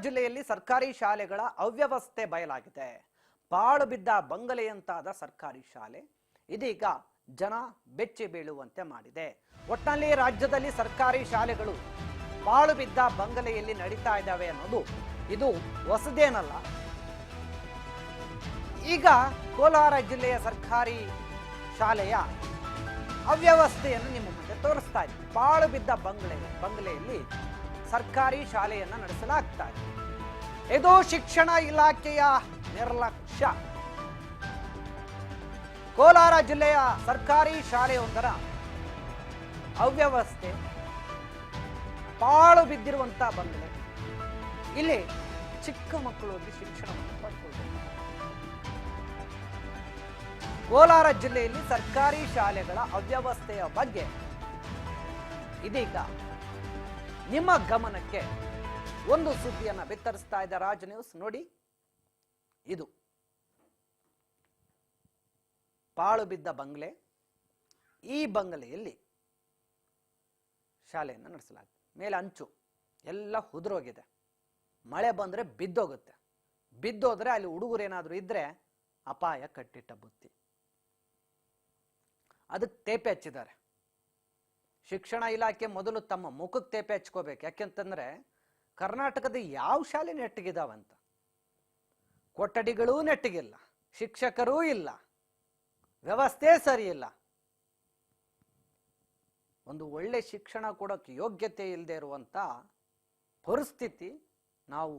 ಜಿಲ್ಲೆಯಲ್ಲಿ ಸರ್ಕಾರಿ ಶಾಲೆಗಳ ಅವ್ಯವಸ್ಥೆ ಬಯಲಾಗಿದೆ. ಪಾಳು ಬಿದ್ದ ಬಂಗಲೆಯಂತಾದ ಸರ್ಕಾರಿ ಶಾಲೆ ಇದೀಗ ಜನ ಬೆಚ್ಚಿ ಬೀಳುವಂತೆ ಮಾಡಿದೆ. ಒಟ್ಟಿನಲ್ಲಿ ರಾಜ್ಯದಲ್ಲಿ ಸರ್ಕಾರಿ ಶಾಲೆಗಳು ಪಾಳು ಬಿದ್ದ ಬಂಗಲೆಯಲ್ಲಿ ನಡೀತಾ ಇದ್ದಾವೆ ಅನ್ನೋದು ಇದು ಹೊಸದೇನಲ್ಲ. ಈಗ ಕೋಲಾರ ಜಿಲ್ಲೆಯ ಸರ್ಕಾರಿ ಶಾಲೆಯ ಅವ್ಯವಸ್ಥೆಯನ್ನು ನಿಮ್ಮ ಮುಂದೆ ತೋರಿಸ್ತಾ ಇದೆ. ಪಾಳು ಬಿದ್ದ ಬಂಗಲೆಯಲ್ಲಿ ಸರ್ಕಾರಿ ಶಾಲೆಯನ್ನು ನಡೆಸಲಾಗ್ತಾ ಇದೆ. ಇದು ಶಿಕ್ಷಣ ಇಲಾಖೆಯ ನಿರ್ಲಕ್ಷ್ಯ. ಕೋಲಾರ ಜಿಲ್ಲೆಯ ಸರ್ಕಾರಿ ಶಾಲೆಯೊಂದರ ಅವ್ಯವಸ್ಥೆ, ಪಾಳು ಬಿದ್ದಿರುವಂತ ಬಂಗಲೆ. ಇಲ್ಲಿ ಚಿಕ್ಕ ಮಕ್ಕಳು ಹೋಗಿ ಶಿಕ್ಷಣವನ್ನು ಪಡ್ಕೊಳ್ತಾರೆ. ಕೋಲಾರ ಜಿಲ್ಲೆಯಲ್ಲಿ ಸರ್ಕಾರಿ ಶಾಲೆಗಳ ಅವ್ಯವಸ್ಥೆಯ ಬಗ್ಗೆ ಇದೀಗ ನಿಮ್ಮ ಗಮನಕ್ಕೆ ಒಂದು ಸುದ್ದಿಯನ್ನ ಬಿತ್ತರಿಸ್ತಾ ಇದೆ ರಾಜ್ ನ್ಯೂಸ್. ನೋಡಿ, ಇದು ಪಾಳು ಬಿದ್ದ ಬಂಗಲೆ. ಈ ಬಂಗಲೆಯಲ್ಲಿ ಶಾಲೆಯನ್ನು ನಡೆಸಲಾಗಿದೆ. ಮೇಲೆ ಅಂಚು ಎಲ್ಲ ಉದುರೋಗಿದೆ. ಮಳೆ ಬಂದ್ರೆ ಬಿದ್ದೋಗುತ್ತೆ. ಬಿದ್ದೋದ್ರೆ ಅಲ್ಲಿ ಹುಡುಗರು ಏನಾದ್ರು ಇದ್ರೆ ಅಪಾಯ ಕಟ್ಟಿಟ್ಟ ಬುತ್ತಿ. ಅದಕ್ಕೆ ತೇಪೆ ಹಚ್ಚಿದ್ದಾರೆ. ಶಿಕ್ಷಣ ಇಲಾಖೆ ಮೊದಲು ತಮ್ಮ ಮುಖಕ್ಕೆ ತೇಪೆ ಹಚ್ಕೋಬೇಕು. ಯಾಕೆಂತಂದ್ರೆ ಕರ್ನಾಟಕದ ಯಾವ ಶಾಲೆ ನೆಟ್ಟಗಿದಾವಂತ. ಕೊಠಡಿಗಳೂ ನೆಟ್ಟಗಿಲ್ಲ, ಶಿಕ್ಷಕರೂ ಇಲ್ಲ, ವ್ಯವಸ್ಥೆ ಸರಿ ಇಲ್ಲ. ಒಂದು ಒಳ್ಳೆ ಶಿಕ್ಷಣ ಕೊಡೋಕೆ ಯೋಗ್ಯತೆ ಇಲ್ಲದೆ ಇರುವಂತ ಪರಿಸ್ಥಿತಿ ನಾವು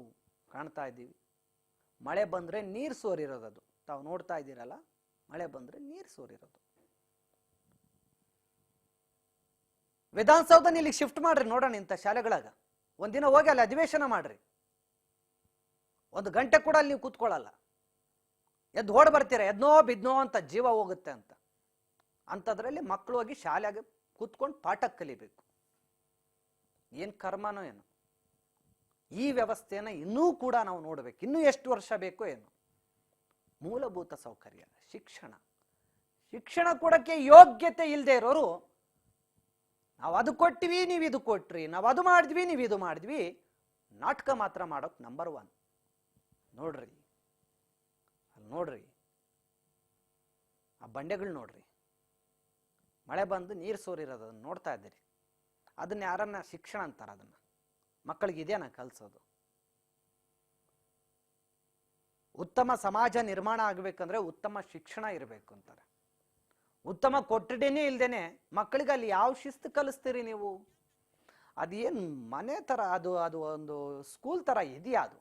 ಕಾಣ್ತಾ ಇದ್ದೀವಿ. ಮಳೆ ಬಂದ್ರೆ ನೀರು ಸೋರಿರೋದು ತಾವು ನೋಡ್ತಾ ಇದ್ದೀರಲ್ಲ. ಮಳೆ ಬಂದ್ರೆ ನೀರು ಸೋರಿರೋದು. ವಿಧಾನಸೌಧ ಇಲ್ಲಿ ಶಿಫ್ಟ್ ಮಾಡ್ರಿ ನೋಡೋಣ. ಇಂಥ ಶಾಲೆಗಳಾಗ ಒಂದಿನ ಹೋಗಿ ಅಲ್ಲಿ ಅಧಿವೇಶನ ಮಾಡ್ರಿ. 1 ಗಂಟೆ ಕೂಡ ಅಲ್ಲಿ ನೀವು ಕೂತ್ಕೊಳ್ಳಲ್ಲ. ಎದ್ದು ಓಡ್ ಬರ್ತೀರ, ಎದ್ನೋ ಬಿದ್ನೋ ಅಂತ ಜೀವ ಹೋಗುತ್ತೆ ಅಂತ. ಅಂಥದ್ರಲ್ಲಿ ಮಕ್ಕಳು ಹೋಗಿ ಶಾಲೆಗೆ ಕೂತ್ಕೊಂಡು ಪಾಠ ಕಲಿಬೇಕು. ಏನ್ ಕರ್ಮನೋ ಏನೋ. ಈ ವ್ಯವಸ್ಥೆಯನ್ನ ಇನ್ನೂ ಕೂಡ ನಾವು ನೋಡ್ಬೇಕು. ಇನ್ನೂ ಎಷ್ಟು ವರ್ಷ ಬೇಕೋ ಏನೋ. ಮೂಲಭೂತ ಸೌಕರ್ಯ, ಶಿಕ್ಷಣ ಕೊಡಕ್ಕೆ ಯೋಗ್ಯತೆ ಇಲ್ಲದೆ ಇರೋರು ನಾವು ಅದು ಕೊಟ್ಟಿವಿ, ನೀವು ಇದು ಕೊಟ್ರಿ, ನಾವು ಅದು ಮಾಡಿದ್ವಿ, ನೀವು ಇದು ಮಾಡಿದ್ವಿ, ನಾಟಕ ಮಾತ್ರ ಮಾಡೋಕ್ ನಂಬರ್ 1. ನೋಡ್ರಿ, ಅಲ್ಲಿ ನೋಡ್ರಿ, ಆ ಬಂಡೆಗಳು ನೋಡ್ರಿ. ಮಳೆ ಬಂದು ನೀರು ಸೋರಿರೋದನ್ನ ನೋಡ್ತಾ ಇದ್ದೀರಿ. ಅದನ್ನ ಯಾರನ್ನ ಶಿಕ್ಷಣ ಅಂತಾರ? ಅದನ್ನ ಮಕ್ಕಳಿಗೆ ಇದೇನ ಕಲ್ಸೋದು? ಉತ್ತಮ ಸಮಾಜ ನಿರ್ಮಾಣ ಆಗ್ಬೇಕಂದ್ರೆ ಉತ್ತಮ ಶಿಕ್ಷಣ ಇರಬೇಕು ಅಂತಾರೆ. ಉತ್ತಮ ಕೊಠಡಿನೇ ಇಲ್ದೇನೆ ಮಕ್ಕಳಿಗೆ ಅಲ್ಲಿ ಯಾವ ಶಿಸ್ತು ಕಲಿಸ್ತೀರಿ ನೀವು? ಅದೇನು ಮನೆ ತರ, ಅದು ಒಂದು ಸ್ಕೂಲ್ ತರ ಇದೆಯಾ? ಅದು